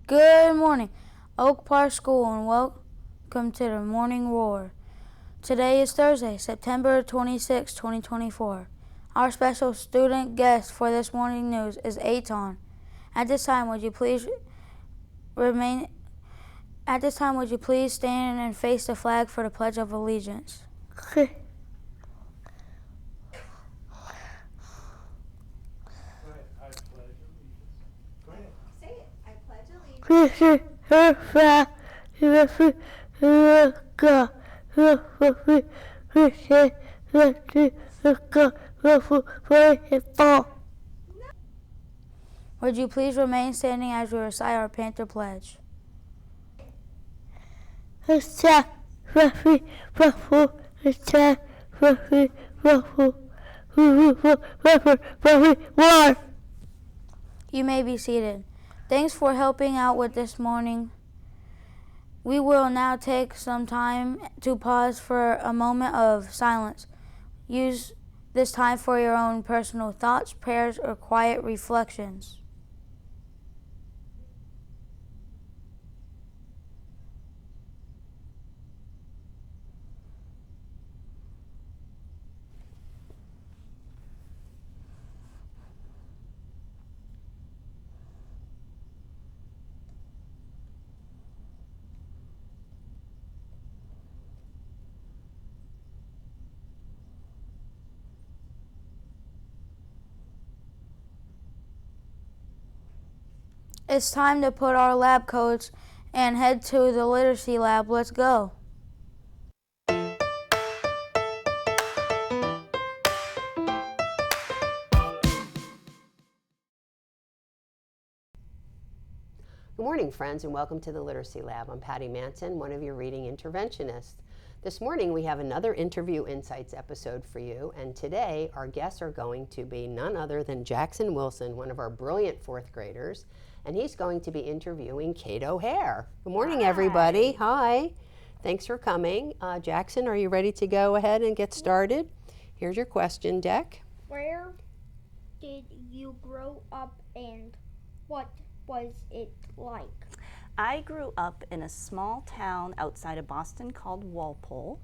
Good morning, Oak Park School, and welcome to the Morning Roar. Today is Thursday, September 26, 2024. Our special student guest for this morning news is Aton. At this time, would you please stand and face the flag for the Pledge of Allegiance? Okay. Go ahead. I pledge allegiance. Go ahead. Say it. I pledge allegiance. Would you please remain standing as we recite our Panther Pledge? You may be seated. Thanks for helping out with this morning. We will now take some time to pause for a moment of silence. Use this time for your own personal thoughts, prayers, or quiet reflections. It's time to put our lab coats and head to the literacy lab. Let's go. Good morning, friends, and welcome to the Literacy Lab. I'm Patty Manson, one of your reading interventionists. This morning we have another Interview Insights episode for you, and today our guests are going to be none other than Jackson Wilson, one of our brilliant fourth graders, and he's going to be interviewing Kate O'Hare. Good morning, everybody. Hi. Thanks for coming. Jackson, are you ready to go ahead and get started? Here's your question deck. Where did you grow up and what was it like? I grew up in a small town outside of Boston called Walpole,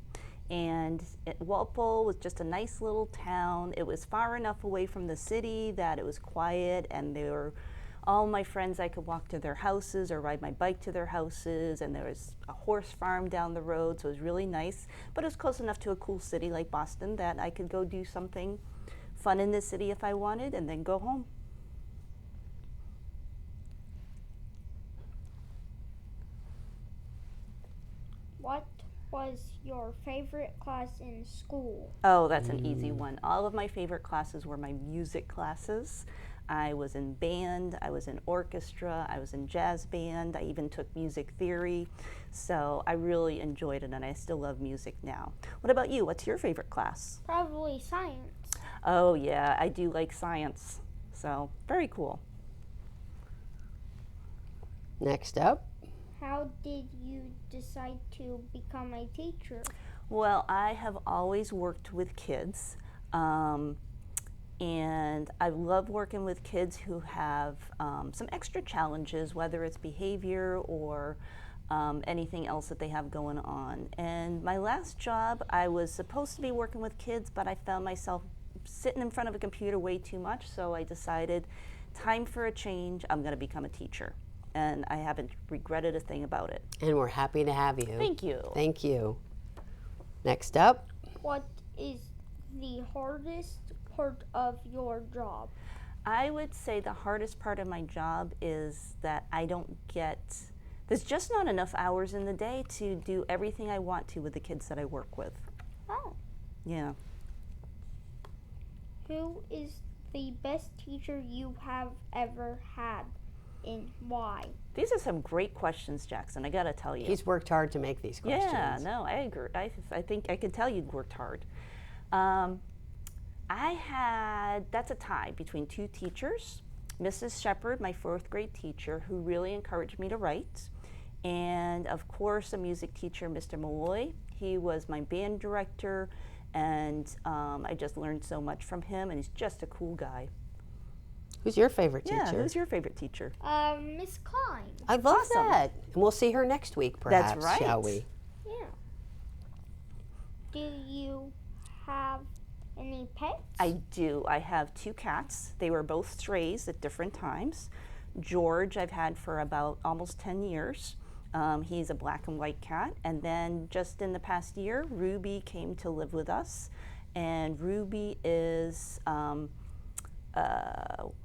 and Walpole was just a nice little town. It was far enough away from the city that it was quiet, and they were all my friends. I could walk to their houses or ride my bike to their houses, and there was a horse farm down the road, so it was really nice. But it was close enough to a cool city like Boston that I could go do something fun in the city if I wanted and then go home. What was your favorite class in school? Oh, that's an easy one. All of my favorite classes were my music classes. I was in band, I was in orchestra, I was in jazz band, I even took music theory. So I really enjoyed it, and I still love music now. What about you? What's your favorite class? Probably science. Oh yeah, I do like science. So very cool. Next up. How did you decide to become a teacher? Well, I have always worked with kids. And I love working with kids who have some extra challenges, whether it's behavior or anything else that they have going on. And my last job, I was supposed to be working with kids, but I found myself sitting in front of a computer way too much, so I decided, time for a change, I'm going to become a teacher. And I haven't regretted a thing about it. And we're happy to have you. Thank you. Thank you. Next up. What is the hardest part of your job? I would say the hardest part of my job is that there's just not enough hours in the day to do everything I want to with the kids that I work with. Oh. Yeah. Who is the best teacher you have ever had, and why? These are some great questions, Jackson, I gotta tell you. He's worked hard to make these questions. Yeah, no, I agree. I think I can tell you worked hard. That's a tie between two teachers. Mrs. Shepard, my fourth grade teacher, who really encouraged me to write. And of course, a music teacher, Mr. Malloy. He was my band director, and I just learned so much from him, and he's just a cool guy. Who's your favorite Yeah, teacher? who's your favorite teacher? Miss Klein. I love Awesome. that. And we'll see her next week, perhaps, right. shall we? Yeah. Do you have any pets? I do. I have 2 cats. They were both strays at different times. George I've had for about almost 10 years. He's a black and white cat. And then just in the past year, Ruby came to live with us. And Ruby is,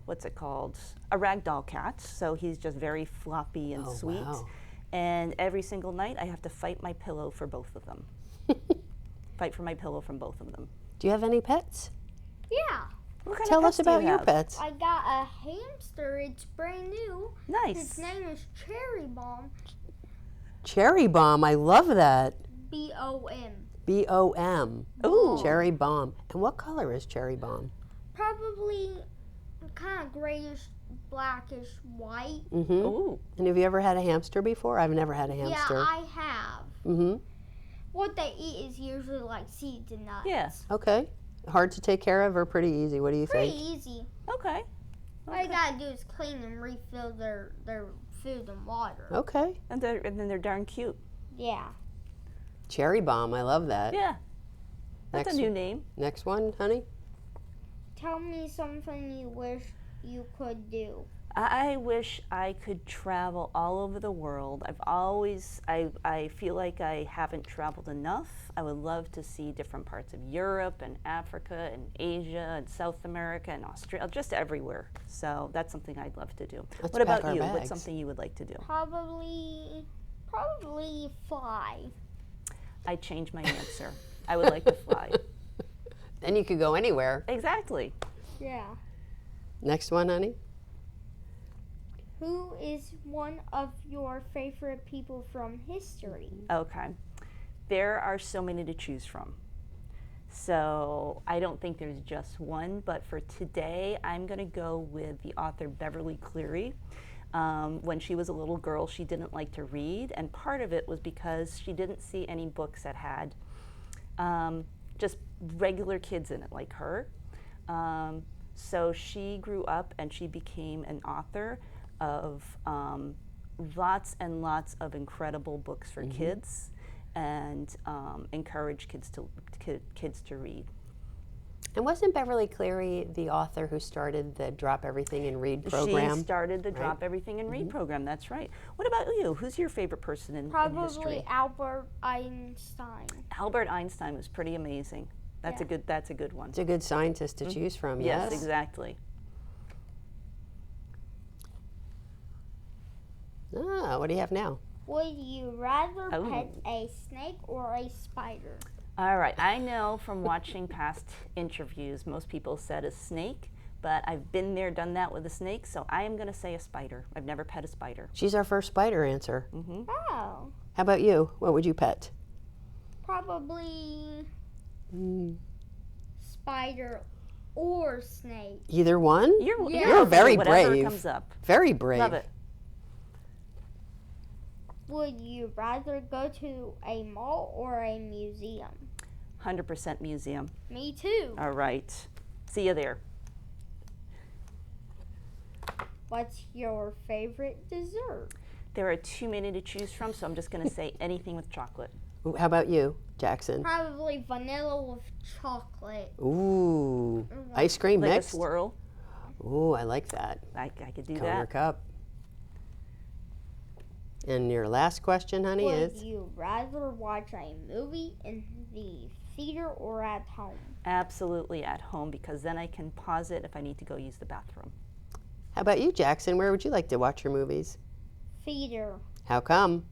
what's it called? A ragdoll cat. So he's just very floppy and Oh, sweet. wow. And every single night I have to fight my pillow for both of them. Fight for my pillow from both of them. Do you have any pets? Yeah. What kind Tell of us pets do you about your have? pets. I got a hamster. It's brand new. Its Nice. name is Cherry Bomb. Cherry Bomb. I love that. B-O-M. B-O-M. Ooh. Cherry Bomb. And what color is Cherry Bomb? Probably kind of grayish, blackish, white. Mm-hmm. Ooh. And have you ever had a hamster before? I've never had a hamster. Yeah, I have. Mm-hmm. What they eat is usually like seeds and nuts. Yeah. Okay. Hard to take care of or pretty easy? What do you Pretty think? easy. Okay. All you gotta do is clean and refill their food and water. Okay. And then they're darn cute. Yeah. Cherry Bomb. I love that. Yeah. That's Next, a new name. next one, honey. Tell me something you wish you could do. I wish I could travel all over the world. I feel like I haven't traveled enough. I would love to see different parts of Europe and Africa and Asia and South America and Australia, just everywhere. So that's something I'd love to do. Let's What pack about our you? bags. What's something you would like to do? Probably fly. I change my answer. I would like to fly. Then you could go anywhere. Exactly. Yeah. Next one, honey. Who is one of your favorite people from history? Okay. There are so many to choose from. So I don't think there's just one, but for today, I'm going to go with the author Beverly Cleary. When she was a little girl, she didn't like to read, and part of it was because she didn't see any books that had just regular kids in it like her. So she grew up and she became an author of lots and lots of incredible books for kids, and encourage kids to read. And wasn't Beverly Cleary the author who started the Drop Everything and Read program? She started the Drop Everything and Read program. That's right. What about you? Who's your favorite person in Probably history? Albert Einstein. Albert Einstein was pretty amazing. That's Yeah. a good one. It's a good scientist to choose from, yes? Yes, exactly. Ah, what do you have now? Would you rather Oh. pet a snake or a spider? All right. I know from watching past interviews, most people said a snake, but I've been there, done that with a snake, so I am going to say a spider. I've never pet a spider. She's our first spider answer. Oh, How about you? What would you pet? probably spider or snake. Either one? You're You're very whatever brave. comes up. Very brave. Love it. Would you rather go to a mall or a museum? 100% museum. Me too. All right. See you there. What's your favorite dessert? There are too many to choose from, so I'm just going to say anything with chocolate. Ooh, how about you, Jackson? Probably vanilla with chocolate. Ooh, ice cream Like mixed? a swirl. Ooh, I like that. I could do Cone or that. cup. And your last question, honey, Would is? you rather watch a movie in the theater or at home? Absolutely at home, because then I can pause it if I need to go use the bathroom. How about you, Jackson? Where would you like to watch your movies? Theater, How come?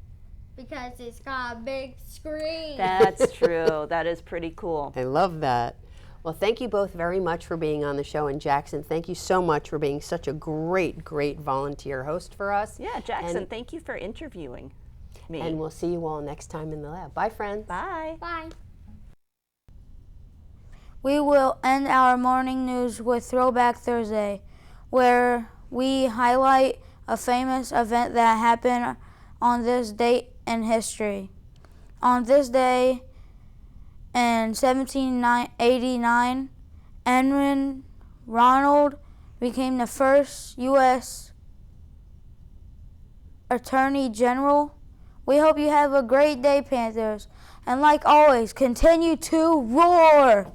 because it's got a big screen. That's true. That is pretty cool. I love that. Well, thank you both very much for being on the show. And Jackson, thank you so much for being such a great, great volunteer host for us. Yeah, Jackson, And- thank you for interviewing me. And we'll see you all next time in the lab. Bye, friends. Bye. Bye. We will end our morning news with Throwback Thursday, where we highlight a famous event that happened on this date in history. On this day in 1789, Edwin Ronald became the first U.S. Attorney General. We hope you have a great day, Panthers. And like always, continue to roar!